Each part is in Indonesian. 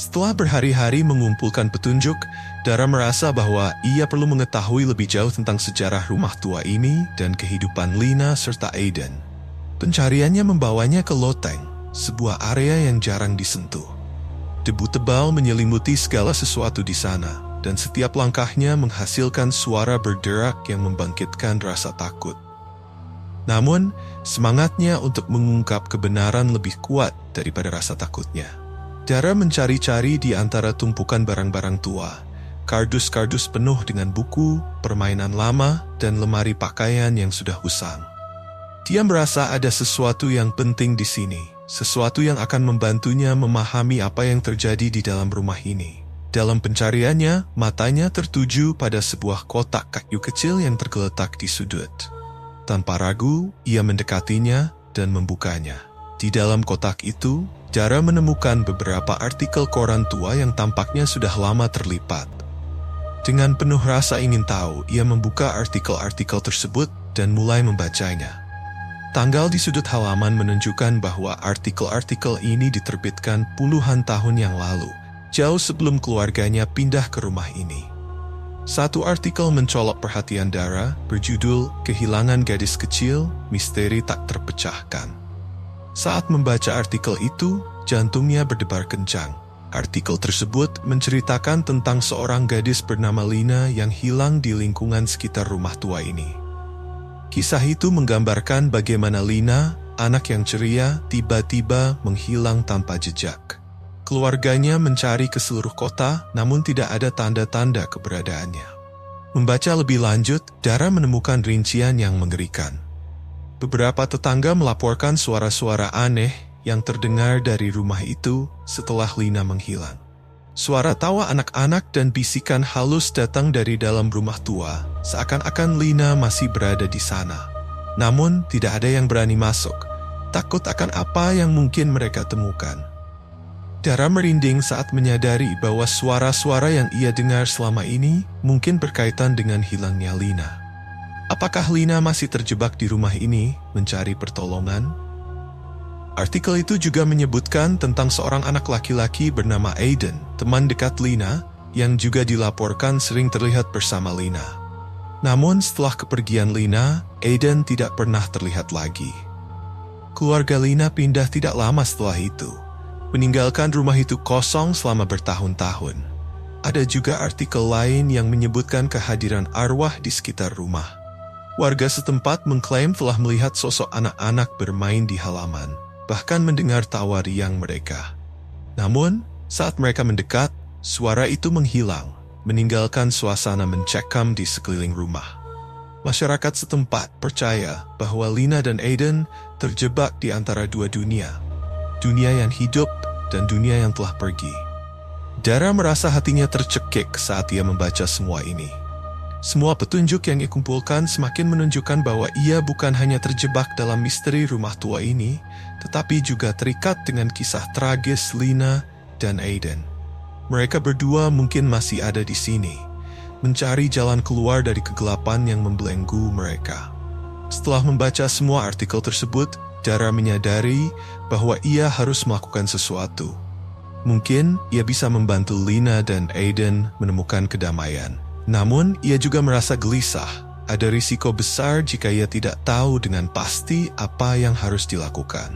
Setelah berhari-hari mengumpulkan petunjuk, Dara merasa bahwa ia perlu mengetahui lebih jauh tentang sejarah rumah tua ini dan kehidupan Lina serta Aiden. Pencariannya membawanya ke loteng, sebuah area yang jarang disentuh. Debu tebal menyelimuti segala sesuatu di sana, dan setiap langkahnya menghasilkan suara berderak yang membangkitkan rasa takut. Namun, semangatnya untuk mengungkap kebenaran lebih kuat daripada rasa takutnya. Dara mencari-cari di antara tumpukan barang-barang tua, kardus-kardus penuh dengan buku, permainan lama, dan lemari pakaian yang sudah usang. Dia merasa ada sesuatu yang penting di sini, sesuatu yang akan membantunya memahami apa yang terjadi di dalam rumah ini. Dalam pencariannya, matanya tertuju pada sebuah kotak kayu kecil yang tergeletak di sudut. Tanpa ragu, ia mendekatinya dan membukanya. Di dalam kotak itu, Dara menemukan beberapa artikel koran tua yang tampaknya sudah lama terlipat. Dengan penuh rasa ingin tahu, ia membuka artikel-artikel tersebut dan mulai membacanya. Tanggal di sudut halaman menunjukkan bahwa artikel-artikel ini diterbitkan puluhan tahun yang lalu, jauh sebelum keluarganya pindah ke rumah ini. Satu artikel mencolok perhatian Dara, berjudul "Kehilangan Gadis Kecil, Misteri Tak Terpecahkan". Saat membaca artikel itu, jantungnya berdebar kencang. Artikel tersebut menceritakan tentang seorang gadis bernama Lina yang hilang di lingkungan sekitar rumah tua ini. Kisah itu menggambarkan bagaimana Lina, anak yang ceria, tiba-tiba menghilang tanpa jejak. Keluarganya mencari ke seluruh kota, namun tidak ada tanda-tanda keberadaannya. Membaca lebih lanjut, Dara menemukan rincian yang mengerikan. Beberapa tetangga melaporkan suara-suara aneh yang terdengar dari rumah itu setelah Lina menghilang. Suara tawa anak-anak dan bisikan halus datang dari dalam rumah tua, seakan-akan Lina masih berada di sana. Namun, tidak ada yang berani masuk, takut akan apa yang mungkin mereka temukan. Dara merinding saat menyadari bahwa suara-suara yang ia dengar selama ini mungkin berkaitan dengan hilangnya Lina. Apakah Lina masih terjebak di rumah ini mencari pertolongan? Artikel itu juga menyebutkan tentang seorang anak laki-laki bernama Aiden, teman dekat Lina, yang juga dilaporkan sering terlihat bersama Lina. Namun setelah kepergian Lina, Aiden tidak pernah terlihat lagi. Keluarga Lina pindah tidak lama setelah itu, meninggalkan rumah itu kosong selama bertahun-tahun. Ada juga artikel lain yang menyebutkan kehadiran arwah di sekitar rumah. Warga setempat mengklaim telah melihat sosok anak-anak bermain di halaman, bahkan mendengar tawa riang mereka. Namun, saat mereka mendekat, suara itu menghilang, meninggalkan suasana mencekam di sekeliling rumah. Masyarakat setempat percaya bahwa Lina dan Aiden terjebak di antara dua dunia, dunia yang hidup dan dunia yang telah pergi. Dara merasa hatinya tercekik saat ia membaca semua ini. Semua petunjuk yang ia kumpulkan semakin menunjukkan bahwa ia bukan hanya terjebak dalam misteri rumah tua ini, tetapi juga terikat dengan kisah tragis Lina dan Aiden. Mereka berdua mungkin masih ada di sini, mencari jalan keluar dari kegelapan yang membelenggu mereka. Setelah membaca semua artikel tersebut, Dara menyadari bahwa ia harus melakukan sesuatu. Mungkin ia bisa membantu Lina dan Aiden menemukan kedamaian. Namun, ia juga merasa gelisah. Ada risiko besar jika ia tidak tahu dengan pasti apa yang harus dilakukan.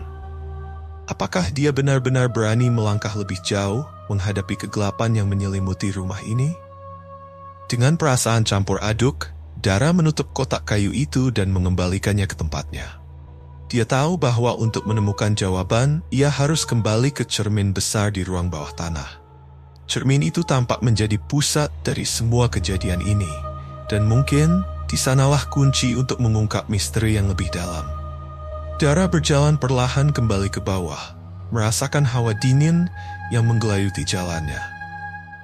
Apakah dia benar-benar berani melangkah lebih jauh menghadapi kegelapan yang menyelimuti rumah ini? Dengan perasaan campur aduk, Dara menutup kotak kayu itu dan mengembalikannya ke tempatnya. Dia tahu bahwa untuk menemukan jawaban, ia harus kembali ke cermin besar di ruang bawah tanah. Cermin itu tampak menjadi pusat dari semua kejadian ini, dan mungkin di sanalah kunci untuk mengungkap misteri yang lebih dalam. Dara berjalan perlahan kembali ke bawah, merasakan hawa dingin yang menggelayuti jalannya.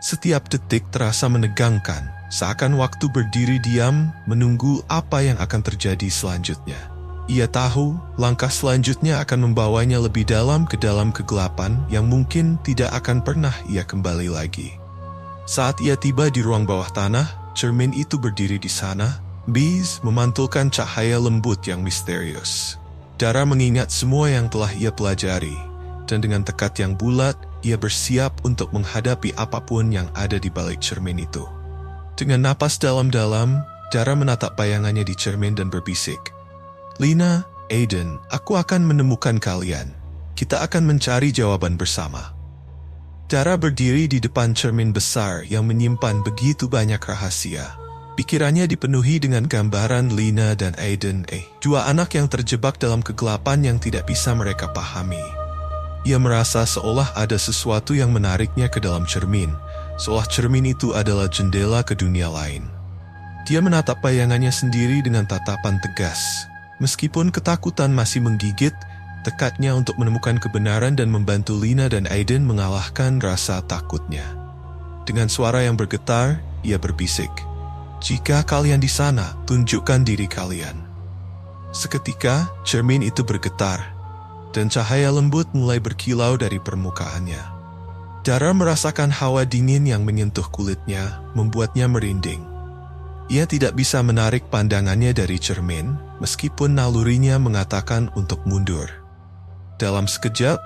Setiap detik terasa menegangkan, seakan waktu berdiri diam menunggu apa yang akan terjadi selanjutnya. Ia tahu langkah selanjutnya akan membawanya lebih dalam ke dalam kegelapan yang mungkin tidak akan pernah ia kembali lagi. Saat ia tiba di ruang bawah tanah, cermin itu berdiri di sana, bis memantulkan cahaya lembut yang misterius. Dara mengingat semua yang telah ia pelajari, dan dengan tekad yang bulat, ia bersiap untuk menghadapi apapun yang ada di balik cermin itu. Dengan napas dalam-dalam, Dara menatap bayangannya di cermin dan berbisik, "Lina, Aiden, aku akan menemukan kalian. Kita akan mencari jawaban bersama." Dara berdiri di depan cermin besar yang menyimpan begitu banyak rahasia. Pikirannya dipenuhi dengan gambaran Lina dan Aiden, dua anak yang terjebak dalam kegelapan yang tidak bisa mereka pahami. Ia merasa seolah ada sesuatu yang menariknya ke dalam cermin, seolah cermin itu adalah jendela ke dunia lain. Dia menatap bayangannya sendiri dengan tatapan tegas. Meskipun ketakutan masih menggigit, tekadnya untuk menemukan kebenaran dan membantu Lina dan Aiden mengalahkan rasa takutnya. Dengan suara yang bergetar, ia berbisik, "Jika kalian di sana, tunjukkan diri kalian." Seketika, cermin itu bergetar, dan cahaya lembut mulai berkilau dari permukaannya. Dara merasakan hawa dingin yang menyentuh kulitnya, membuatnya merinding. Ia tidak bisa menarik pandangannya dari cermin, meskipun nalurinya mengatakan untuk mundur. Dalam sekejap,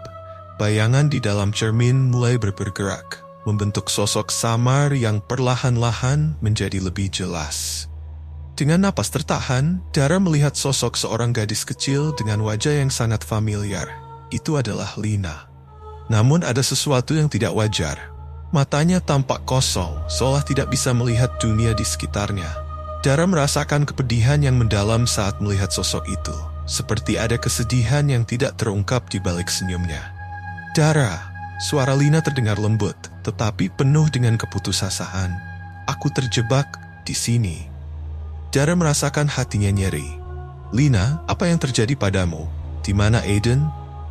bayangan di dalam cermin mulai bergerak, membentuk sosok samar yang perlahan-lahan menjadi lebih jelas. Dengan napas tertahan, Dara melihat sosok seorang gadis kecil dengan wajah yang sangat familiar. Itu adalah Lina. Namun ada sesuatu yang tidak wajar. Matanya tampak kosong, seolah tidak bisa melihat dunia di sekitarnya. Dara merasakan kepedihan yang mendalam saat melihat sosok itu, seperti ada kesedihan yang tidak terungkap di balik senyumnya. "Dara," suara Lina terdengar lembut, tetapi penuh dengan keputusasaan. "Aku terjebak di sini." Dara merasakan hatinya nyeri. "Lina, apa yang terjadi padamu? Di mana Aiden?"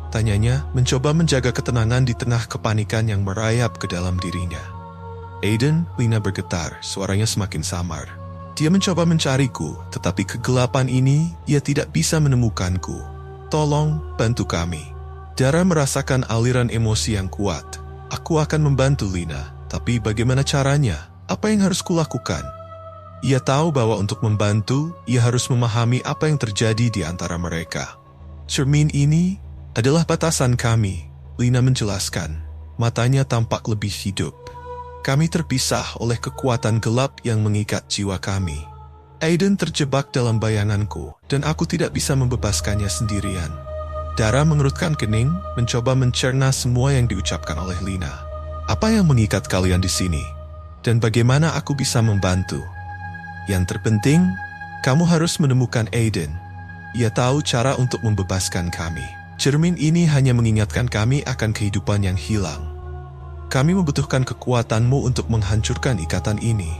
tanyanya, mencoba menjaga ketenangan di tengah kepanikan yang merayap ke dalam dirinya. "Aiden?" Lina bergetar, suaranya semakin samar. "Dia mencoba mencariku, tetapi kegelapan ini, ia tidak bisa menemukanku. Tolong, bantu kami." Dara merasakan aliran emosi yang kuat. "Aku akan membantu Lina, tapi bagaimana caranya? Apa yang harus kulakukan?" Ia tahu bahwa untuk membantu, ia harus memahami apa yang terjadi di antara mereka. "Cermin ini adalah batasan kami," Lina menjelaskan. Matanya tampak lebih hidup. "Kami terpisah oleh kekuatan gelap yang mengikat jiwa kami. Aiden terjebak dalam bayanganku, dan aku tidak bisa membebaskannya sendirian." Dara mengerutkan kening, mencoba mencerna semua yang diucapkan oleh Lina. "Apa yang mengikat kalian di sini? Dan bagaimana aku bisa membantu? Yang terpenting, kamu harus menemukan Aiden. Ia tahu cara untuk membebaskan kami. Cermin ini hanya mengingatkan kami akan kehidupan yang hilang. Kami membutuhkan kekuatanmu untuk menghancurkan ikatan ini."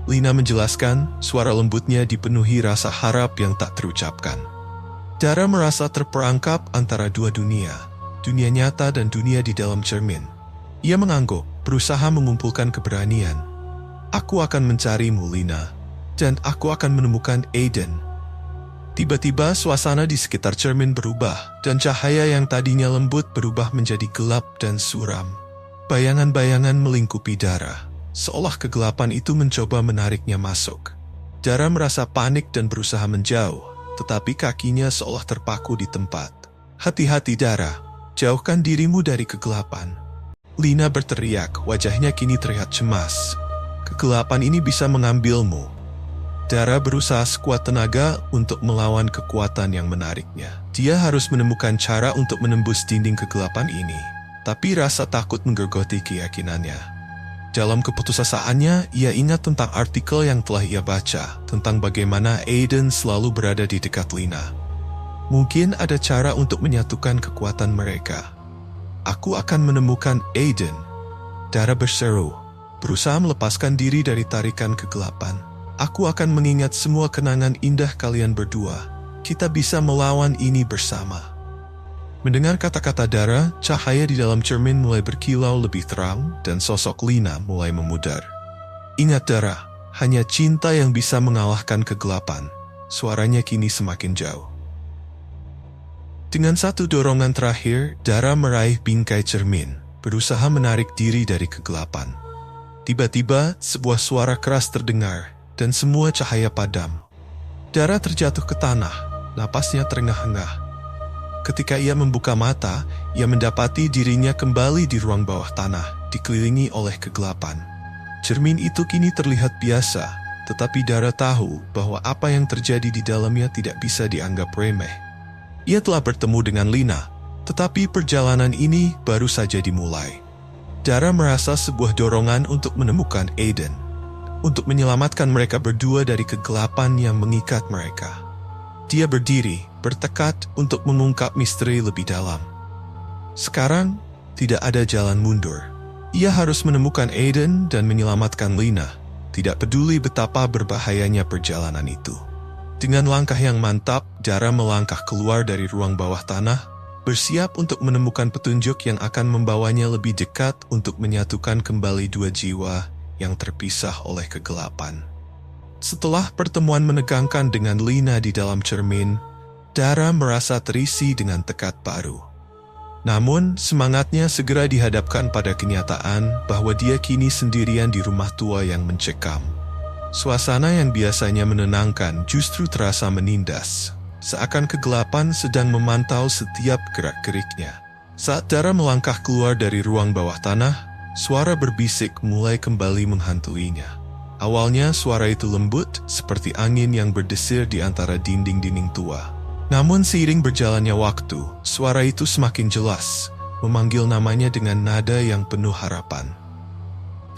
Lina menjelaskan, suara lembutnya dipenuhi rasa harap yang tak terucapkan. Dara merasa terperangkap antara dua dunia, dunia nyata dan dunia di dalam cermin. Ia mengangguk, berusaha mengumpulkan keberanian. "Aku akan mencarimu, Lina, dan aku akan menemukan Aiden." Tiba-tiba suasana di sekitar cermin berubah, dan cahaya yang tadinya lembut berubah menjadi gelap dan suram. Bayangan-bayangan melingkupi Dara, seolah kegelapan itu mencoba menariknya masuk. Dara merasa panik dan berusaha menjauh, tetapi kakinya seolah terpaku di tempat. "Hati-hati Dara, jauhkan dirimu dari kegelapan." Lina berteriak, wajahnya kini terlihat cemas. "Kegelapan ini bisa mengambilmu." Dara berusaha sekuat tenaga untuk melawan kekuatan yang menariknya. Dia harus menemukan cara untuk menembus dinding kegelapan ini, tapi rasa takut menggerogoti keyakinannya. Dalam keputusasaannya, ia ingat tentang artikel yang telah ia baca, tentang bagaimana Aiden selalu berada di dekat Lina. Mungkin ada cara untuk menyatukan kekuatan mereka. "Aku akan menemukan Aiden," Dara berseru, berusaha melepaskan diri dari tarikan kegelapan. "Aku akan mengingat semua kenangan indah kalian berdua. Kita bisa melawan ini bersama." Mendengar kata-kata Dara, cahaya di dalam cermin mulai berkilau lebih terang dan sosok Lina mulai memudar. "Ingat Dara, hanya cinta yang bisa mengalahkan kegelapan." Suaranya kini semakin jauh. Dengan satu dorongan terakhir, Dara meraih bingkai cermin, berusaha menarik diri dari kegelapan. Tiba-tiba, sebuah suara keras terdengar, dan semua cahaya padam. Dara terjatuh ke tanah, napasnya terengah-engah. Ketika ia membuka mata, ia mendapati dirinya kembali di ruang bawah tanah, dikelilingi oleh kegelapan. Cermin itu kini terlihat biasa, tetapi Dara tahu bahwa apa yang terjadi di dalamnya tidak bisa dianggap remeh. Ia telah bertemu dengan Lina, tetapi perjalanan ini baru saja dimulai. Dara merasa sebuah dorongan untuk menemukan Aiden, untuk menyelamatkan mereka berdua dari kegelapan yang mengikat mereka. Dia berdiri, bertekad untuk mengungkap misteri lebih dalam. Sekarang, tidak ada jalan mundur. Ia harus menemukan Aiden dan menyelamatkan Lina, tidak peduli betapa berbahayanya perjalanan itu. Dengan langkah yang mantap, Dara melangkah keluar dari ruang bawah tanah, bersiap untuk menemukan petunjuk yang akan membawanya lebih dekat untuk menyatukan kembali dua jiwa yang terpisah oleh kegelapan. Setelah pertemuan menegangkan dengan Lina di dalam cermin, Dara merasa terisi dengan tekad baru. Namun, semangatnya segera dihadapkan pada kenyataan bahwa dia kini sendirian di rumah tua yang mencekam. Suasana yang biasanya menenangkan justru terasa menindas, seakan kegelapan sedang memantau setiap gerak-geriknya. Saat Dara melangkah keluar dari ruang bawah tanah, suara berbisik mulai kembali menghantuinya. Awalnya suara itu lembut, seperti angin yang berdesir di antara dinding-dinding tua. Namun seiring berjalannya waktu, suara itu semakin jelas, memanggil namanya dengan nada yang penuh harapan.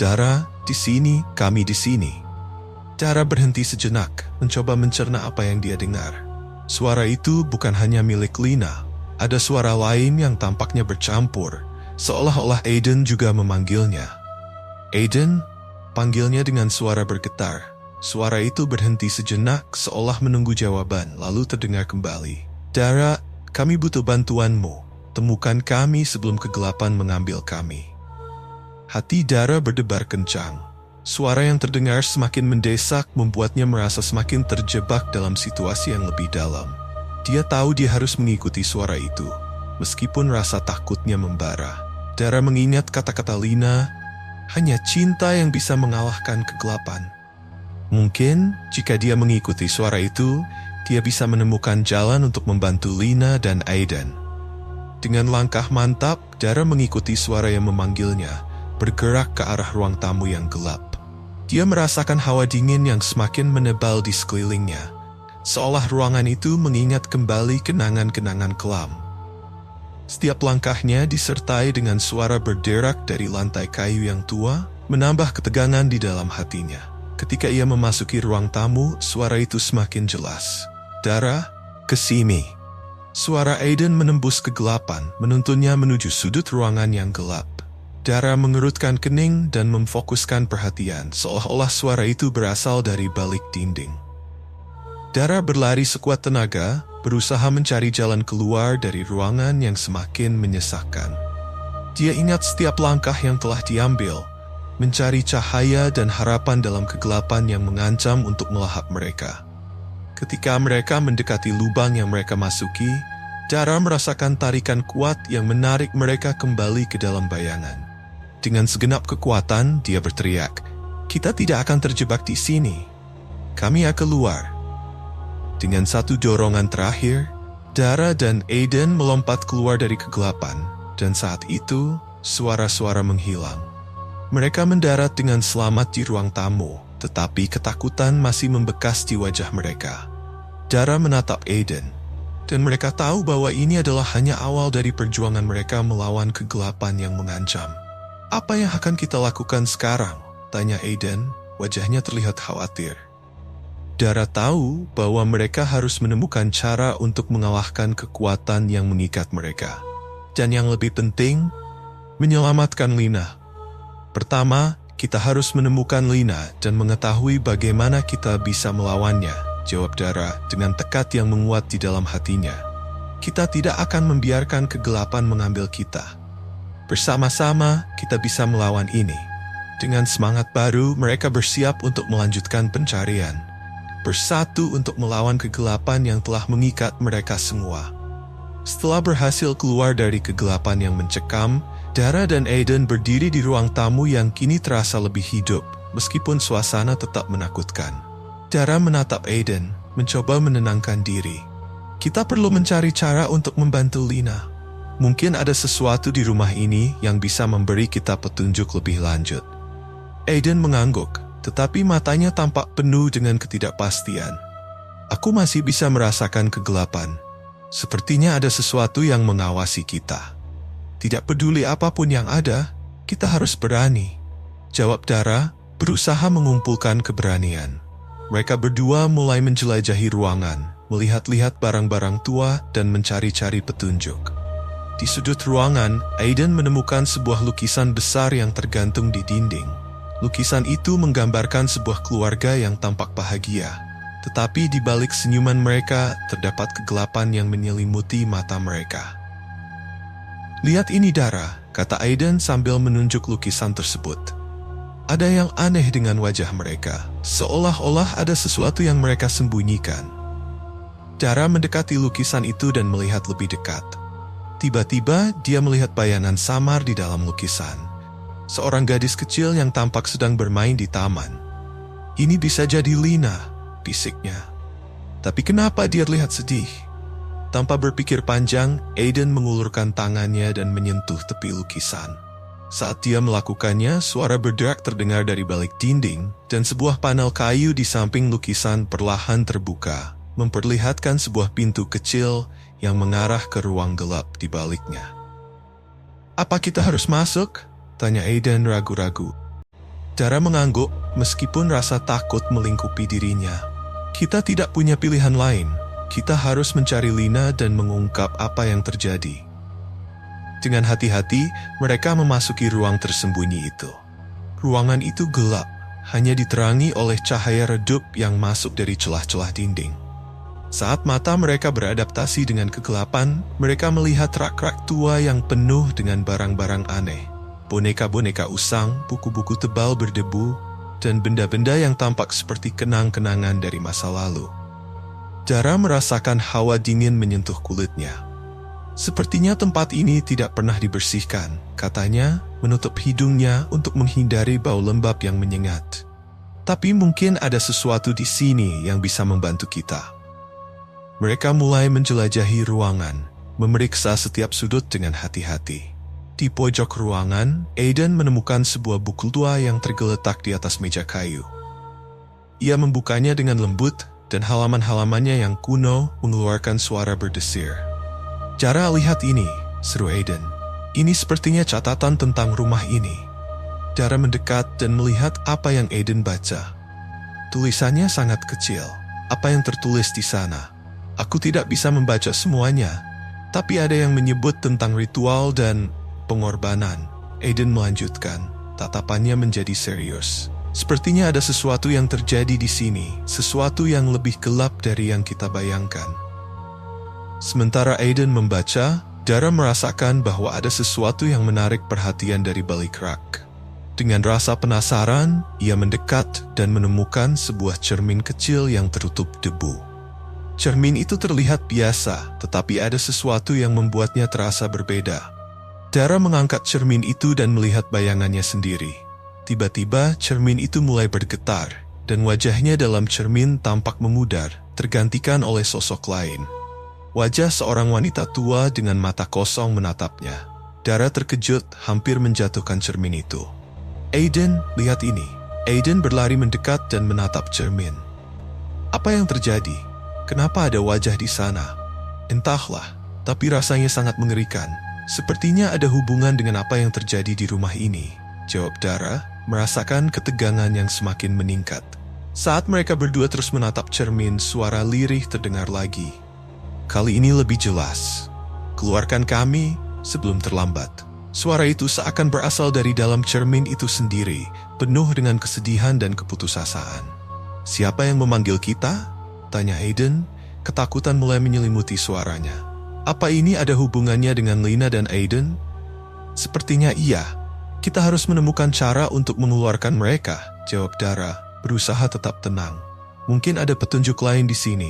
Dara, di sini, kami di sini. Dara berhenti sejenak, mencoba mencerna apa yang dia dengar. Suara itu bukan hanya milik Lina, ada suara lain yang tampaknya bercampur, seolah-olah Aiden juga memanggilnya. Aiden, panggilnya dengan suara bergetar. Suara itu berhenti sejenak seolah menunggu jawaban, lalu terdengar kembali. Dara, kami butuh bantuanmu. Temukan kami sebelum kegelapan mengambil kami. Hati Dara berdebar kencang. Suara yang terdengar semakin mendesak membuatnya merasa semakin terjebak dalam situasi yang lebih dalam. Dia tahu dia harus mengikuti suara itu, meskipun rasa takutnya membara. Dara mengingat kata-kata Lina, hanya cinta yang bisa mengalahkan kegelapan. Mungkin jika dia mengikuti suara itu, dia bisa menemukan jalan untuk membantu Lina dan Aiden. Dengan langkah mantap, Dara mengikuti suara yang memanggilnya, bergerak ke arah ruang tamu yang gelap. Dia merasakan hawa dingin yang semakin menebal di sekelilingnya, seolah ruangan itu mengingat kembali kenangan-kenangan kelam. Setiap langkahnya disertai dengan suara berderak dari lantai kayu yang tua, menambah ketegangan di dalam hatinya. Ketika ia memasuki ruang tamu, suara itu semakin jelas. Dara, kesini. Suara Aiden menembus kegelapan, menuntunnya menuju sudut ruangan yang gelap. Dara mengerutkan kening dan memfokuskan perhatian, seolah-olah suara itu berasal dari balik dinding. Dara berlari sekuat tenaga, berusaha mencari jalan keluar dari ruangan yang semakin menyesakkan. Dia ingat setiap langkah yang telah diambil, mencari cahaya dan harapan dalam kegelapan yang mengancam untuk melahap mereka. Ketika mereka mendekati lubang yang mereka masuki, Dara merasakan tarikan kuat yang menarik mereka kembali ke dalam bayangan. Dengan segenap kekuatan, dia berteriak, "Kita tidak akan terjebak di sini. Kami akan keluar." Dengan satu dorongan terakhir, Dara dan Aiden melompat keluar dari kegelapan, dan saat itu, suara-suara menghilang. Mereka mendarat dengan selamat di ruang tamu, tetapi ketakutan masih membekas di wajah mereka. Dara menatap Aiden, dan mereka tahu bahwa ini adalah hanya awal dari perjuangan mereka melawan kegelapan yang mengancam. "Apa yang akan kita lakukan sekarang?" tanya Aiden, wajahnya terlihat khawatir. Dara tahu bahwa mereka harus menemukan cara untuk mengalahkan kekuatan yang mengikat mereka. Dan yang lebih penting, menyelamatkan Lina. Pertama, kita harus menemukan Lina dan mengetahui bagaimana kita bisa melawannya, jawab Dara dengan tekad yang menguat di dalam hatinya. Kita tidak akan membiarkan kegelapan mengambil kita. Bersama-sama, kita bisa melawan ini. Dengan semangat baru, mereka bersiap untuk melanjutkan pencarian. Bersatu untuk melawan kegelapan yang telah mengikat mereka semua. Setelah berhasil keluar dari kegelapan yang mencekam, Dara dan Aiden berdiri di ruang tamu yang kini terasa lebih hidup, meskipun suasana tetap menakutkan. Dara menatap Aiden, mencoba menenangkan diri. Kita perlu mencari cara untuk membantu Lina. Mungkin ada sesuatu di rumah ini yang bisa memberi kita petunjuk lebih lanjut. Aiden mengangguk, tetapi matanya tampak penuh dengan ketidakpastian. Aku masih bisa merasakan kegelapan. Sepertinya ada sesuatu yang mengawasi kita. Tidak peduli apapun yang ada, kita harus berani. Jawab Dara, berusaha mengumpulkan keberanian. Mereka berdua mulai menjelajahi ruangan, melihat-lihat barang-barang tua dan mencari-cari petunjuk. Di sudut ruangan, Aiden menemukan sebuah lukisan besar yang tergantung di dinding. Lukisan itu menggambarkan sebuah keluarga yang tampak bahagia, tetapi di balik senyuman mereka terdapat kegelapan yang menyelimuti mata mereka. Lihat ini Dara, kata Aiden sambil menunjuk lukisan tersebut. Ada yang aneh dengan wajah mereka, seolah-olah ada sesuatu yang mereka sembunyikan. Dara mendekati lukisan itu dan melihat lebih dekat. Tiba-tiba dia melihat bayangan samar di dalam lukisan. Seorang gadis kecil yang tampak sedang bermain di taman. Ini bisa jadi Lina, bisiknya. Tapi kenapa dia terlihat sedih? Tanpa berpikir panjang, Aiden mengulurkan tangannya dan menyentuh tepi lukisan. Saat dia melakukannya, suara berderak terdengar dari balik dinding, dan sebuah panel kayu di samping lukisan perlahan terbuka, memperlihatkan sebuah pintu kecil yang mengarah ke ruang gelap di baliknya. Apa kita harus masuk? Tanya Aiden ragu-ragu. Dara mengangguk meskipun rasa takut melingkupi dirinya. Kita tidak punya pilihan lain. Kita harus mencari Lina dan mengungkap apa yang terjadi. Dengan hati-hati, mereka memasuki ruang tersembunyi itu. Ruangan itu gelap, hanya diterangi oleh cahaya redup yang masuk dari celah-celah dinding. Saat mata mereka beradaptasi dengan kegelapan, mereka melihat rak-rak tua yang penuh dengan barang-barang aneh. Boneka-boneka usang, buku-buku tebal berdebu, dan benda-benda yang tampak seperti kenang-kenangan dari masa lalu. Dara merasakan hawa dingin menyentuh kulitnya. Sepertinya tempat ini tidak pernah dibersihkan, katanya, menutup hidungnya untuk menghindari bau lembab yang menyengat. Tapi mungkin ada sesuatu di sini yang bisa membantu kita. Mereka mulai menjelajahi ruangan, memeriksa setiap sudut dengan hati-hati. Di pojok ruangan, Aiden menemukan sebuah buku tua yang tergeletak di atas meja kayu. Ia membukanya dengan lembut, dan halaman-halamannya yang kuno mengeluarkan suara berdesir. Cara lihat ini, seru Aiden. Ini sepertinya catatan tentang rumah ini. Dara mendekat dan melihat apa yang Aiden baca. Tulisannya sangat kecil. Apa yang tertulis di sana? Aku tidak bisa membaca semuanya, tapi ada yang menyebut tentang ritual dan pengorbanan. Aiden melanjutkan, tatapannya menjadi serius. Sepertinya ada sesuatu yang terjadi di sini, sesuatu yang lebih gelap dari yang kita bayangkan. Sementara Aiden membaca, Dara merasakan bahwa ada sesuatu yang menarik perhatian dari balik rak. Dengan rasa penasaran, ia mendekat dan menemukan sebuah cermin kecil yang tertutup debu. Cermin itu terlihat biasa, tetapi ada sesuatu yang membuatnya terasa berbeda. Dara mengangkat cermin itu dan melihat bayangannya sendiri. Tiba-tiba, cermin itu mulai bergetar, dan wajahnya dalam cermin tampak memudar, tergantikan oleh sosok lain. Wajah seorang wanita tua dengan mata kosong menatapnya. Dara terkejut, hampir menjatuhkan cermin itu. Aiden, lihat ini. Aiden berlari mendekat dan menatap cermin. Apa yang terjadi? Kenapa ada wajah di sana? Entahlah, tapi rasanya sangat mengerikan. Sepertinya ada hubungan dengan apa yang terjadi di rumah ini, jawab Dara, merasakan ketegangan yang semakin meningkat. Saat mereka berdua terus menatap cermin, suara lirih terdengar lagi. Kali ini lebih jelas. Keluarkan kami sebelum terlambat. Suara itu seakan berasal dari dalam cermin itu sendiri, penuh dengan kesedihan dan keputusasaan. Siapa yang memanggil kita? Tanya Aiden, ketakutan mulai menyelimuti suaranya. Apa ini ada hubungannya dengan Lina dan Aiden? Sepertinya iya. Kita harus menemukan cara untuk mengeluarkan mereka, jawab Dara, berusaha tetap tenang. Mungkin ada petunjuk lain di sini.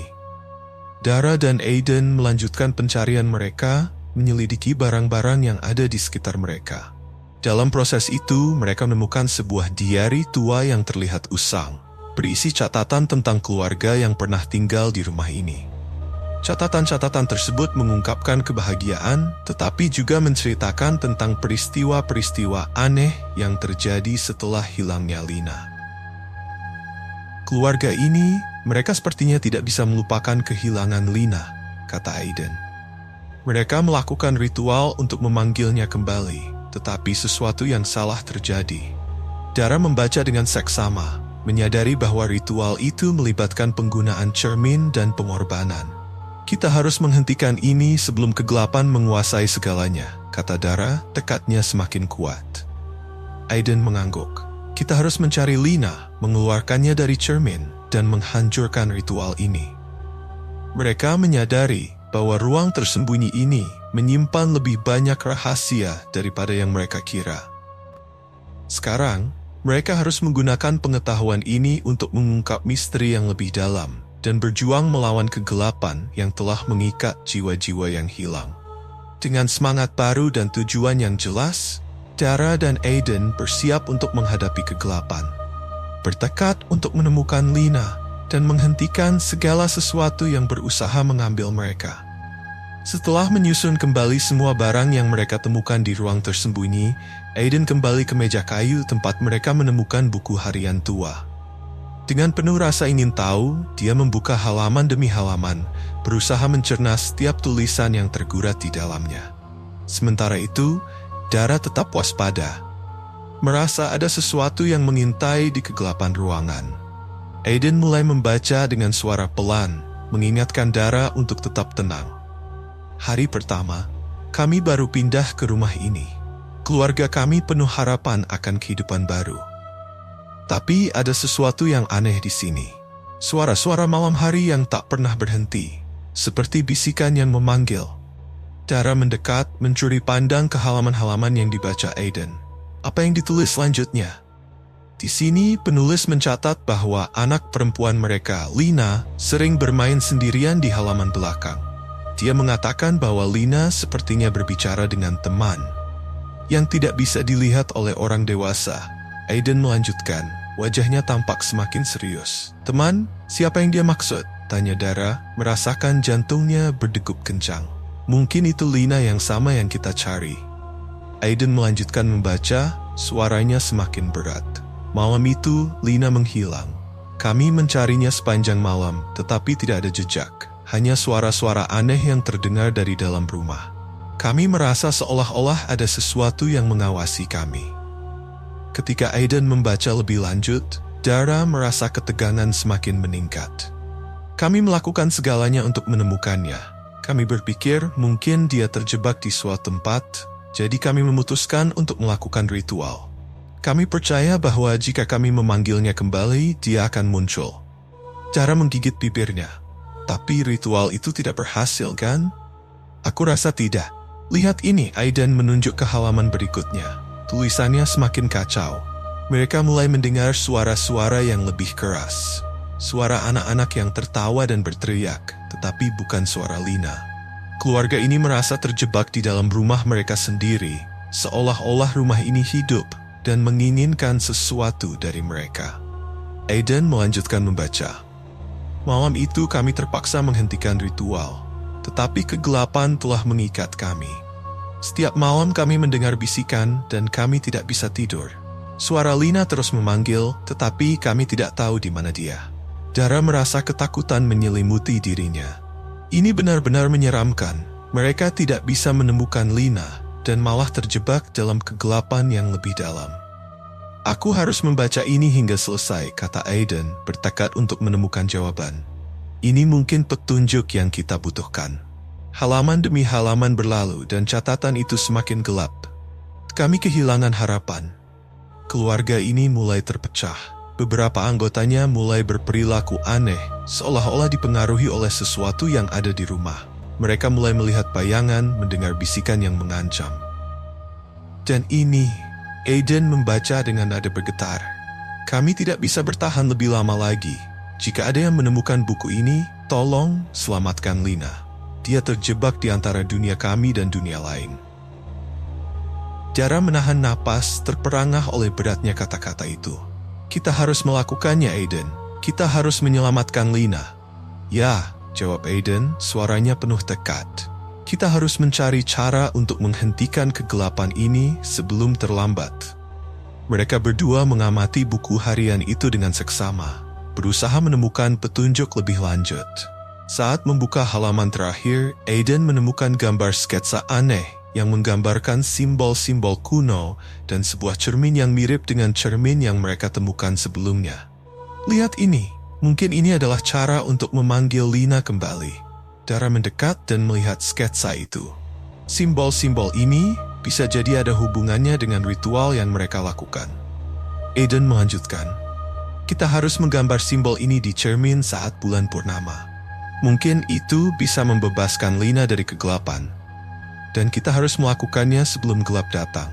Dara dan Aiden melanjutkan pencarian mereka, menyelidiki barang-barang yang ada di sekitar mereka. Dalam proses itu, mereka menemukan sebuah diari tua yang terlihat usang, berisi catatan tentang keluarga yang pernah tinggal di rumah ini. Catatan-catatan tersebut mengungkapkan kebahagiaan, tetapi juga menceritakan tentang peristiwa-peristiwa aneh yang terjadi setelah hilangnya Lina. Keluarga ini, mereka sepertinya tidak bisa melupakan kehilangan Lina, kata Aiden. Mereka melakukan ritual untuk memanggilnya kembali, tetapi sesuatu yang salah terjadi. Dara membaca dengan seksama, menyadari bahwa ritual itu melibatkan penggunaan cermin dan pengorbanan. Kita harus menghentikan ini sebelum kegelapan menguasai segalanya, kata Dara, tekadnya semakin kuat. Aiden mengangguk. Kita harus mencari Lina, mengeluarkannya dari cermin, dan menghancurkan ritual ini. Mereka menyadari bahwa ruang tersembunyi ini menyimpan lebih banyak rahasia daripada yang mereka kira. Sekarang, mereka harus menggunakan pengetahuan ini untuk mengungkap misteri yang lebih dalam dan berjuang melawan kegelapan yang telah mengikat jiwa-jiwa yang hilang. Dengan semangat baru dan tujuan yang jelas, Dara dan Aiden bersiap untuk menghadapi kegelapan. Bertekad untuk menemukan Lina dan menghentikan segala sesuatu yang berusaha mengambil mereka. Setelah menyusun kembali semua barang yang mereka temukan di ruang tersembunyi, Aiden kembali ke meja kayu tempat mereka menemukan buku harian tua. Dengan penuh rasa ingin tahu, dia membuka halaman demi halaman, berusaha mencerna setiap tulisan yang tergurat di dalamnya. Sementara itu, Dara tetap waspada, merasa ada sesuatu yang mengintai di kegelapan ruangan. Aiden mulai membaca dengan suara pelan, mengingatkan Dara untuk tetap tenang. Hari pertama, kami baru pindah ke rumah ini. Keluarga kami penuh harapan akan kehidupan baru. Tapi ada sesuatu yang aneh di sini. Suara-suara malam hari yang tak pernah berhenti, seperti bisikan yang memanggil. Dara mendekat, mencuri pandang ke halaman-halaman yang dibaca Aiden. Apa yang ditulis selanjutnya? Di sini penulis mencatat bahwa anak perempuan mereka, Lina, sering bermain sendirian di halaman belakang. Dia mengatakan bahwa Lina sepertinya berbicara dengan teman yang tidak bisa dilihat oleh orang dewasa. Aiden melanjutkan, wajahnya tampak semakin serius. Teman, siapa yang dia maksud? Tanya Dara, merasakan jantungnya berdegup kencang. Mungkin itu Lina yang sama yang kita cari. Aiden melanjutkan membaca, suaranya semakin berat. Malam itu, Lina menghilang. Kami mencarinya sepanjang malam, tetapi tidak ada jejak. Hanya suara-suara aneh yang terdengar dari dalam rumah. Kami merasa seolah-olah ada sesuatu yang mengawasi kami. Ketika Aiden membaca lebih lanjut, Dara merasa ketegangan semakin meningkat. Kami melakukan segalanya untuk menemukannya. Kami berpikir mungkin dia terjebak di suatu tempat, jadi kami memutuskan untuk melakukan ritual. Kami percaya bahwa jika kami memanggilnya kembali, dia akan muncul. Dara menggigit bibirnya. Tapi ritual itu tidak berhasil, kan? Aku rasa tidak. Lihat ini, Aiden menunjuk ke halaman berikutnya. Tulisannya semakin kacau. Mereka mulai mendengar suara-suara yang lebih keras. Suara anak-anak yang tertawa dan berteriak, tetapi bukan suara Lina. Keluarga ini merasa terjebak di dalam rumah mereka sendiri, seolah-olah rumah ini hidup dan menginginkan sesuatu dari mereka. Aiden melanjutkan membaca. Malam itu kami terpaksa menghentikan ritual, tetapi kegelapan telah mengikat kami. Setiap malam kami mendengar bisikan dan kami tidak bisa tidur. Suara Lina terus memanggil, tetapi kami tidak tahu di mana dia. Dara merasa ketakutan menyelimuti dirinya. Ini benar-benar menyeramkan. Mereka tidak bisa menemukan Lina dan malah terjebak dalam kegelapan yang lebih dalam. Aku harus membaca ini hingga selesai, kata Aiden, bertekad untuk menemukan jawaban. Ini mungkin petunjuk yang kita butuhkan. Halaman demi halaman berlalu dan catatan itu semakin gelap. Kami kehilangan harapan. Keluarga ini mulai terpecah. Beberapa anggotanya mulai berperilaku aneh, seolah-olah dipengaruhi oleh sesuatu yang ada di rumah. Mereka mulai melihat bayangan, mendengar bisikan yang mengancam. Dan ini, Aiden membaca dengan nada bergetar. Kami tidak bisa bertahan lebih lama lagi. Jika ada yang menemukan buku ini, tolong selamatkan Lina. Dia terjebak di antara dunia kami dan dunia lain. Dara menahan napas, terperangah oleh beratnya kata-kata itu. Kita harus melakukannya, Aiden. Kita harus menyelamatkan Lina. Ya, jawab Aiden, suaranya penuh tekad. Kita harus mencari cara untuk menghentikan kegelapan ini sebelum terlambat. Mereka berdua mengamati buku harian itu dengan seksama, berusaha menemukan petunjuk lebih lanjut. Saat membuka halaman terakhir, Aiden menemukan gambar sketsa aneh yang menggambarkan simbol-simbol kuno dan sebuah cermin yang mirip dengan cermin yang mereka temukan sebelumnya. Lihat ini, mungkin ini adalah cara untuk memanggil Lina kembali. Dara mendekat dan melihat sketsa itu. Simbol-simbol ini bisa jadi ada hubungannya dengan ritual yang mereka lakukan. Aiden melanjutkan, kita harus menggambar simbol ini di cermin saat bulan purnama. Mungkin itu bisa membebaskan Lina dari kegelapan. Dan kita harus melakukannya sebelum gelap datang.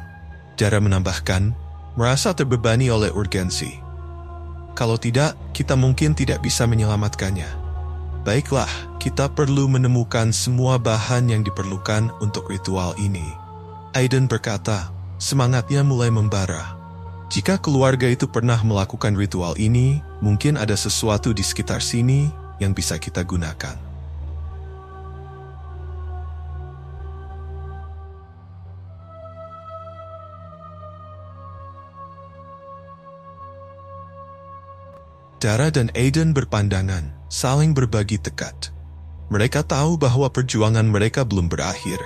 Dara menambahkan, merasa terbebani oleh urgensi. Kalau tidak, kita mungkin tidak bisa menyelamatkannya. Baiklah, kita perlu menemukan semua bahan yang diperlukan untuk ritual ini. Aiden berkata, semangatnya mulai membara. Jika keluarga itu pernah melakukan ritual ini, mungkin ada sesuatu di sekitar sini yang bisa kita gunakan. Dara dan Aiden berpandangan, saling berbagi tekad. Mereka tahu bahwa perjuangan mereka belum berakhir.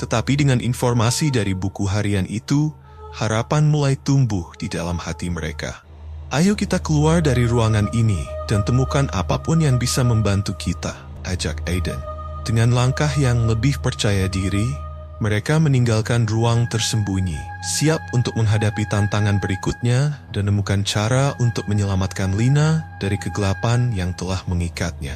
Tetapi dengan informasi dari buku harian itu, harapan mulai tumbuh di dalam hati mereka. Ayo kita keluar dari ruangan ini dan temukan apapun yang bisa membantu kita, ajak Aiden. Dengan langkah yang lebih percaya diri, mereka meninggalkan ruang tersembunyi, siap untuk menghadapi tantangan berikutnya dan menemukan cara untuk menyelamatkan Lina dari kegelapan yang telah mengikatnya.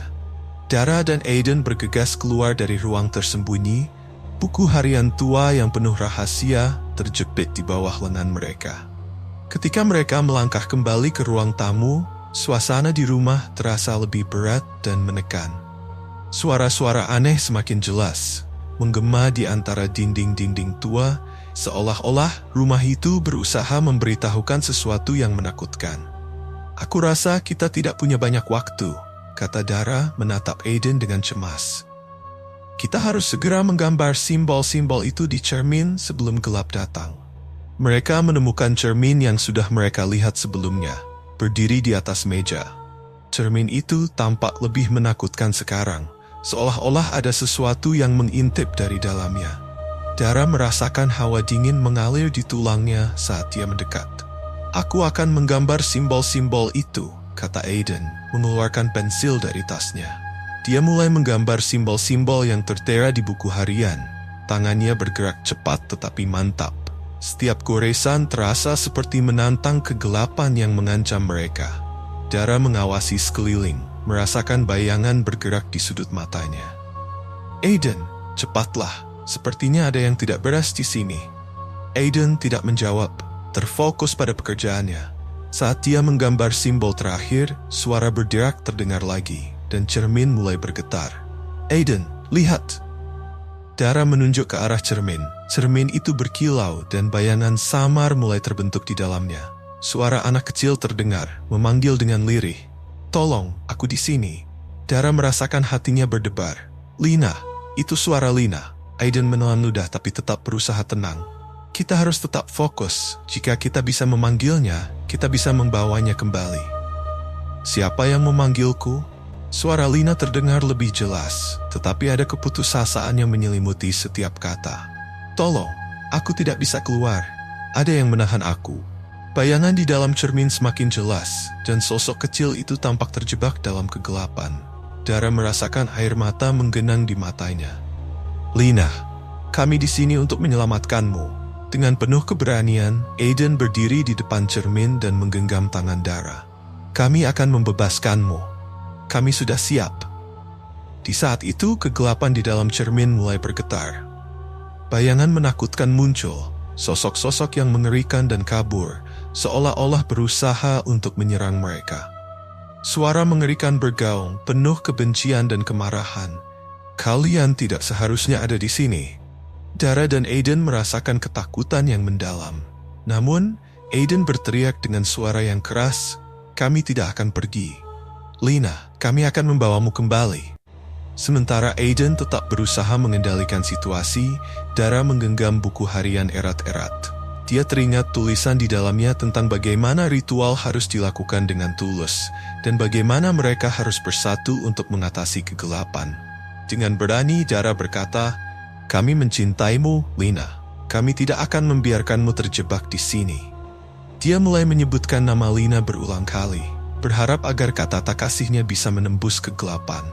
Dara dan Aiden bergegas keluar dari ruang tersembunyi, buku harian tua yang penuh rahasia terjepit di bawah lengan mereka. Ketika mereka melangkah kembali ke ruang tamu, suasana di rumah terasa lebih berat dan menekan. Suara-suara aneh semakin jelas, menggema di antara dinding-dinding tua, seolah-olah rumah itu berusaha memberitahukan sesuatu yang menakutkan. Aku rasa kita tidak punya banyak waktu, kata Dara menatap Aiden dengan cemas. Kita harus segera menggambar simbol-simbol itu di cermin sebelum gelap datang. Mereka menemukan cermin yang sudah mereka lihat sebelumnya, berdiri di atas meja. Cermin itu tampak lebih menakutkan sekarang, seolah-olah ada sesuatu yang mengintip dari dalamnya. Dara merasakan hawa dingin mengalir di tulangnya saat dia mendekat. Aku akan menggambar simbol-simbol itu, kata Aiden, mengeluarkan pensil dari tasnya. Dia mulai menggambar simbol-simbol yang tertera di buku harian. Tangannya bergerak cepat tetapi mantap. Setiap goresan terasa seperti menantang kegelapan yang mengancam mereka. Dara mengawasi sekeliling, merasakan bayangan bergerak di sudut matanya. Aiden, cepatlah. Sepertinya ada yang tidak beres di sini. Aiden tidak menjawab, terfokus pada pekerjaannya. Saat dia menggambar simbol terakhir, suara berderak terdengar lagi, dan cermin mulai bergetar. Aiden, lihat! Dara menunjuk ke arah cermin. Cermin itu berkilau dan bayangan samar mulai terbentuk di dalamnya. Suara anak kecil terdengar, memanggil dengan lirih. Tolong, aku di sini. Dara merasakan hatinya berdebar. Lina, itu suara Lina. Aiden menelan ludah tapi tetap berusaha tenang. Kita harus tetap fokus. Jika kita bisa memanggilnya, kita bisa membawanya kembali. Siapa yang memanggilku? Suara Lina terdengar lebih jelas, tetapi ada keputusasaan yang menyelimuti setiap kata. Tolong, aku tidak bisa keluar. Ada yang menahan aku. Bayangan di dalam cermin semakin jelas, dan sosok kecil itu tampak terjebak dalam kegelapan. Dara merasakan air mata menggenang di matanya. Lina, kami di sini untuk menyelamatkanmu. Dengan penuh keberanian, Aiden berdiri di depan cermin dan menggenggam tangan Dara. Kami akan membebaskanmu. Kami sudah siap. Di saat itu, kegelapan di dalam cermin mulai bergetar. Bayangan menakutkan muncul, sosok-sosok yang mengerikan dan kabur, seolah-olah berusaha untuk menyerang mereka. Suara mengerikan bergaung, penuh kebencian dan kemarahan. Kalian tidak seharusnya ada di sini. Dara dan Aiden merasakan ketakutan yang mendalam. Namun, Aiden berteriak dengan suara yang keras, kami tidak akan pergi. Lina, kami akan membawamu kembali. Sementara Aiden tetap berusaha mengendalikan situasi, Dara menggenggam buku harian erat-erat. Dia teringat tulisan di dalamnya tentang bagaimana ritual harus dilakukan dengan tulus, dan bagaimana mereka harus bersatu untuk mengatasi kegelapan. Dengan berani Dara berkata, "Kami mencintaimu, Lina. Kami tidak akan membiarkanmu terjebak di sini." Dia mulai menyebutkan nama Lina berulang kali, berharap agar kata-kata kasihnya bisa menembus kegelapan.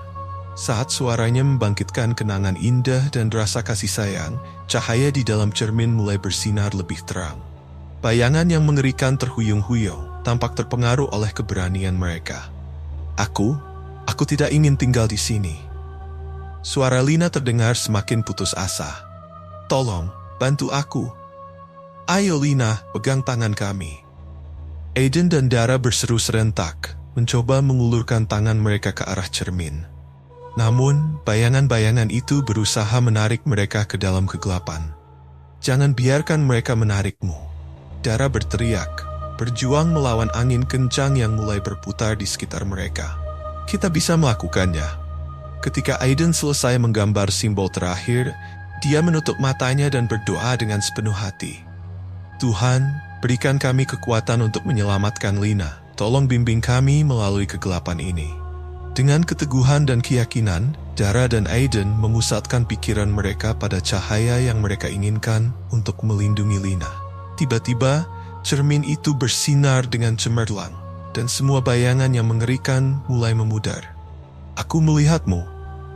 Saat suaranya membangkitkan kenangan indah dan rasa kasih sayang, cahaya di dalam cermin mulai bersinar lebih terang. Bayangan yang mengerikan terhuyung-huyung, tampak terpengaruh oleh keberanian mereka. Aku tidak ingin tinggal di sini." Suara Lina terdengar semakin putus asa. "Tolong, bantu aku. Ayo Lina, pegang tangan kami." Aiden dan Dara berseru serentak, mencoba mengulurkan tangan mereka ke arah cermin. Namun, bayangan-bayangan itu berusaha menarik mereka ke dalam kegelapan. "Jangan biarkan mereka menarikmu." Dara berteriak, berjuang melawan angin kencang yang mulai berputar di sekitar mereka. "Kita bisa melakukannya." Ketika Aiden selesai menggambar simbol terakhir, dia menutup matanya dan berdoa dengan sepenuh hati. "Tuhan, berikan kami kekuatan untuk menyelamatkan Lina. Tolong bimbing kami melalui kegelapan ini." Dengan keteguhan dan keyakinan, Dara dan Aiden memusatkan pikiran mereka pada cahaya yang mereka inginkan untuk melindungi Lina. Tiba-tiba, cermin itu bersinar dengan cemerlang, dan semua bayangan yang mengerikan mulai memudar. "Aku melihatmu,"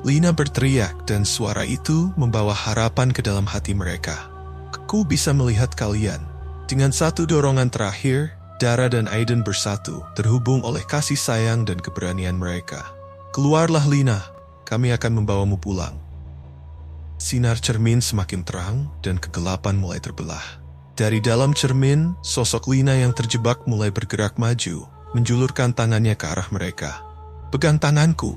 Lina berteriak, dan suara itu membawa harapan ke dalam hati mereka. "Aku bisa melihat kalian." Dengan satu dorongan terakhir, Dara dan Aiden bersatu, terhubung oleh kasih sayang dan keberanian mereka. "Keluarlah Lina, kami akan membawamu pulang." Sinar cermin semakin terang dan kegelapan mulai terbelah. Dari dalam cermin, sosok Lina yang terjebak mulai bergerak maju, menjulurkan tangannya ke arah mereka. "Pegang tanganku,"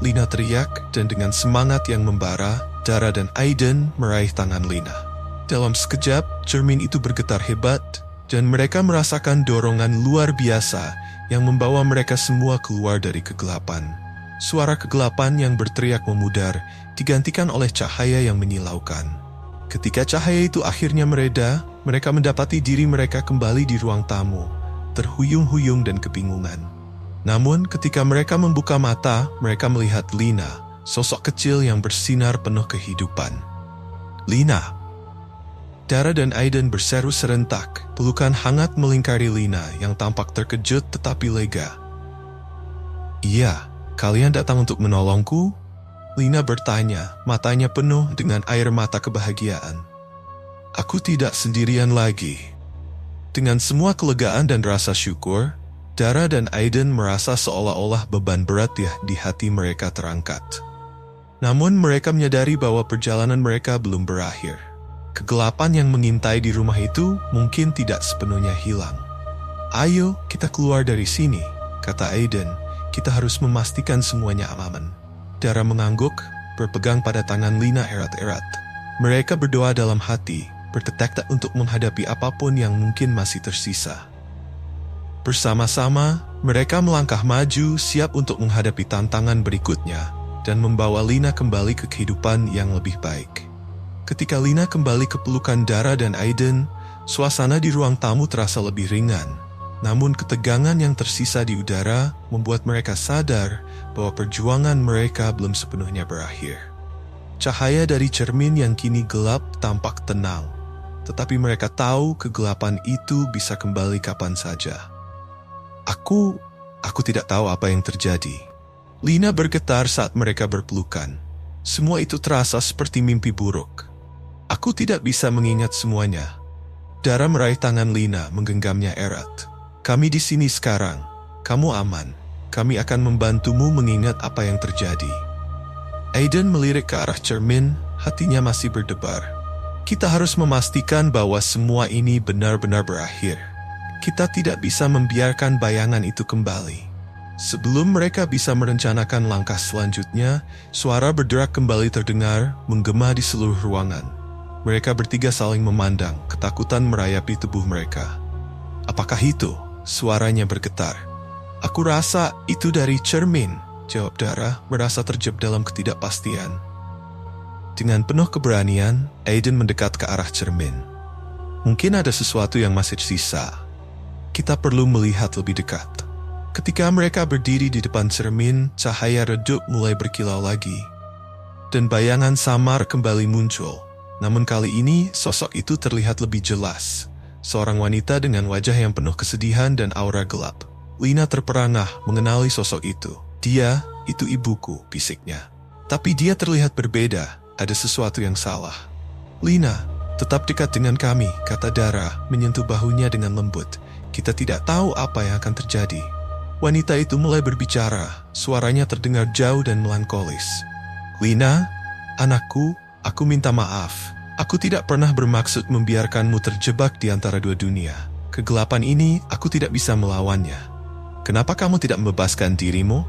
Lina teriak, dan dengan semangat yang membara, Dara dan Aiden meraih tangan Lina. Dalam sekejap, cermin itu bergetar hebat, dan mereka merasakan dorongan luar biasa yang membawa mereka semua keluar dari kegelapan. Suara kegelapan yang berteriak memudar digantikan oleh cahaya yang menyilaukan. Ketika cahaya itu akhirnya mereda, mereka mendapati diri mereka kembali di ruang tamu, terhuyung-huyung dan kebingungan. Namun ketika mereka membuka mata, mereka melihat Lina, sosok kecil yang bersinar penuh kehidupan. "Lina!" Dara dan Aiden berseru serentak, pelukan hangat melingkari Lina yang tampak terkejut tetapi lega. "Iya, kalian datang untuk menolongku?" Lina bertanya, matanya penuh dengan air mata kebahagiaan. "Aku tidak sendirian lagi." Dengan semua kelegaan dan rasa syukur, Dara dan Aiden merasa seolah-olah beban berat di hati mereka terangkat. Namun mereka menyadari bahwa perjalanan mereka belum berakhir. Kegelapan yang mengintai di rumah itu mungkin tidak sepenuhnya hilang. "Ayo, kita keluar dari sini," kata Aiden. "Kita harus memastikan semuanya aman." Dara mengangguk, berpegang pada tangan Lina erat-erat. Mereka berdoa dalam hati, bertekad untuk menghadapi apapun yang mungkin masih tersisa. Bersama-sama, mereka melangkah maju siap untuk menghadapi tantangan berikutnya dan membawa Lina kembali ke kehidupan yang lebih baik. Ketika Lina kembali ke pelukan Dara dan Aiden, suasana di ruang tamu terasa lebih ringan. Namun ketegangan yang tersisa di udara membuat mereka sadar bahwa perjuangan mereka belum sepenuhnya berakhir. Cahaya dari cermin yang kini gelap tampak tenang, tetapi mereka tahu kegelapan itu bisa kembali kapan saja. Aku tidak tahu apa yang terjadi." Lina bergetar saat mereka berpelukan. Semua itu terasa seperti mimpi buruk. "Aku tidak bisa mengingat semuanya." Dara meraih tangan Lina, menggenggamnya erat. "Kami di sini sekarang. Kamu aman. Kami akan membantumu mengingat apa yang terjadi." Aiden melirik ke arah cermin, hatinya masih berdebar. "Kita harus memastikan bahwa semua ini benar-benar berakhir. Kita tidak bisa membiarkan bayangan itu kembali." Sebelum mereka bisa merencanakan langkah selanjutnya, suara berderak kembali terdengar, menggema di seluruh ruangan. Mereka bertiga saling memandang, ketakutan merayapi tubuh mereka. "Apakah itu?" Suaranya bergetar. "Aku rasa itu dari cermin." jawab Dara, merasa terjebak dalam ketidakpastian. Dengan penuh keberanian, Aiden mendekat ke arah cermin. Mungkin ada sesuatu yang masih sisa. Kita perlu melihat lebih dekat. Ketika mereka berdiri di depan cermin, cahaya redup mulai berkilau lagi. Dan bayangan samar kembali muncul. Namun kali ini, sosok itu terlihat lebih jelas. Seorang wanita dengan wajah yang penuh kesedihan dan aura gelap. Lina terperangah mengenali sosok itu. Dia, itu ibuku, bisiknya. Tapi dia terlihat berbeda, ada sesuatu yang salah. Lina, tetap dekat dengan kami, kata Dara, menyentuh bahunya dengan lembut. Kita tidak tahu apa yang akan terjadi. Wanita itu mulai berbicara, suaranya terdengar jauh dan melankolis. Lina, anakku, aku minta maaf. Aku tidak pernah bermaksud membiarkanmu terjebak di antara dua dunia. Kegelapan ini, aku tidak bisa melawannya. Kenapa kamu tidak membebaskan dirimu?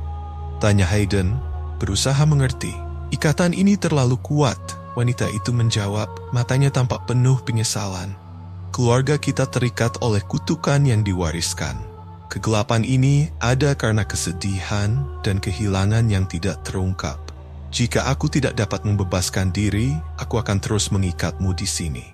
Tanya Hayden, berusaha mengerti. Ikatan ini terlalu kuat, wanita itu menjawab, matanya tampak penuh penyesalan. Keluarga kita terikat oleh kutukan yang diwariskan. Kegelapan ini ada karena kesedihan dan kehilangan yang tidak terungkap. Jika aku tidak dapat membebaskan diri, aku akan terus mengikatmu di sini.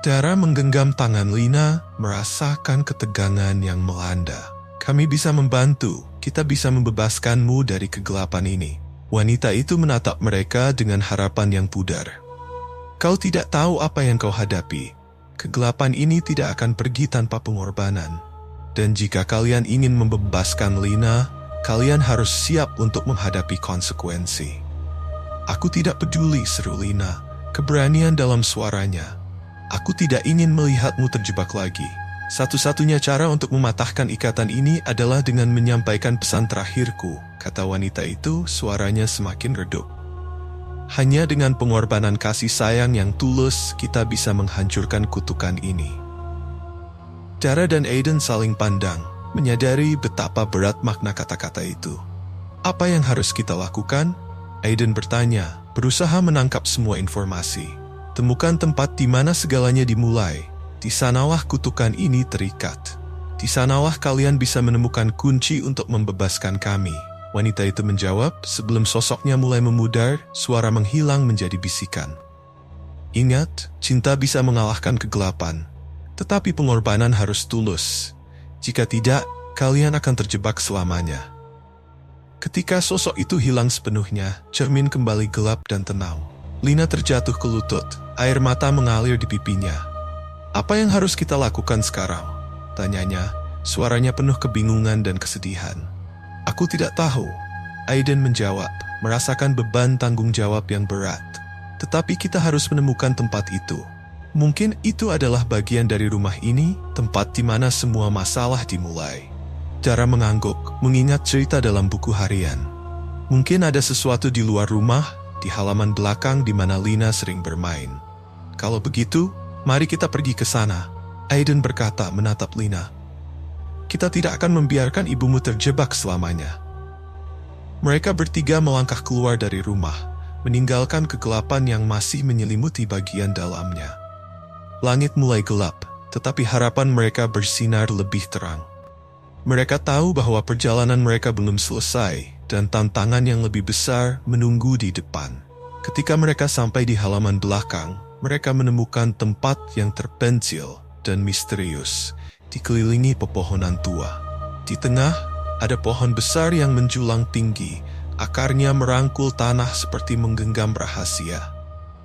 Dara menggenggam tangan Lina, merasakan ketegangan yang melanda. Kami bisa membantu, kita bisa membebaskanmu dari kegelapan ini. Wanita itu menatap mereka dengan harapan yang pudar. Kau tidak tahu apa yang kau hadapi. Kegelapan ini tidak akan pergi tanpa pengorbanan. Dan jika kalian ingin membebaskan Lina, kalian harus siap untuk menghadapi konsekuensi. Aku tidak peduli, seru Lina, keberanian dalam suaranya. Aku tidak ingin melihatmu terjebak lagi. Satu-satunya cara untuk mematahkan ikatan ini adalah dengan menyampaikan pesan terakhirku, kata wanita itu, suaranya semakin redup. Hanya dengan pengorbanan kasih sayang yang tulus, kita bisa menghancurkan kutukan ini. Dara dan Aiden saling pandang, menyadari betapa berat makna kata-kata itu. Apa yang harus kita lakukan? Aiden bertanya, berusaha menangkap semua informasi. Temukan tempat di mana segalanya dimulai. Di sanalah kutukan ini terikat. Di sanalah kalian bisa menemukan kunci untuk membebaskan kami. Wanita itu menjawab, sebelum sosoknya mulai memudar, suara menghilang menjadi bisikan. Ingat, cinta bisa mengalahkan kegelapan. Tetapi pengorbanan harus tulus. Jika tidak, kalian akan terjebak selamanya. Ketika sosok itu hilang sepenuhnya, cermin kembali gelap dan tenang. Lina terjatuh ke lutut, air mata mengalir di pipinya. Apa yang harus kita lakukan sekarang? Tanyanya, suaranya penuh kebingungan dan kesedihan. Aku tidak tahu, Aiden menjawab, merasakan beban tanggung jawab yang berat. Tetapi kita harus menemukan tempat itu. Mungkin itu adalah bagian dari rumah ini, tempat di mana semua masalah dimulai. Dara mengangguk, mengingat cerita dalam buku harian. Mungkin ada sesuatu di luar rumah, di halaman belakang di mana Lina sering bermain. Kalau begitu, mari kita pergi ke sana, Aiden berkata menatap Lina. Kita tidak akan membiarkan ibumu terjebak selamanya. Mereka bertiga melangkah keluar dari rumah, meninggalkan kegelapan yang masih menyelimuti bagian dalamnya. Langit mulai gelap, tetapi harapan mereka bersinar lebih terang. Mereka tahu bahwa perjalanan mereka belum selesai, dan tantangan yang lebih besar menunggu di depan. Ketika mereka sampai di halaman belakang, mereka menemukan tempat yang terpencil dan misterius, dikelilingi pepohonan tua. Di tengah, ada pohon besar yang menjulang tinggi, akarnya merangkul tanah seperti menggenggam rahasia.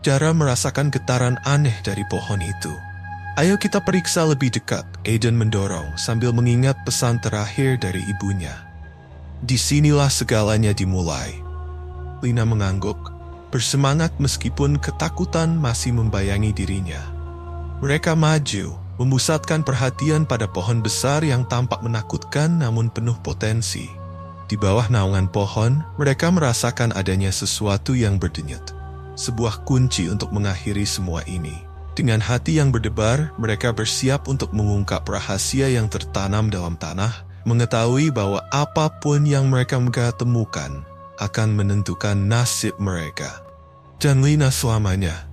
Dara merasakan getaran aneh dari pohon itu. Ayo kita periksa lebih dekat, Aiden mendorong sambil mengingat pesan terakhir dari ibunya. Disinilah segalanya dimulai. Lina mengangguk, bersemangat meskipun ketakutan masih membayangi dirinya. Mereka maju, memusatkan perhatian pada pohon besar yang tampak menakutkan namun penuh potensi. Di bawah naungan pohon, mereka merasakan adanya sesuatu yang berdenyut. Sebuah kunci untuk mengakhiri semua ini. Dengan hati yang berdebar, mereka bersiap untuk mengungkap rahasia yang tertanam dalam tanah, mengetahui bahwa apapun yang mereka temukan akan menentukan nasib mereka. Dan Lina selamanya.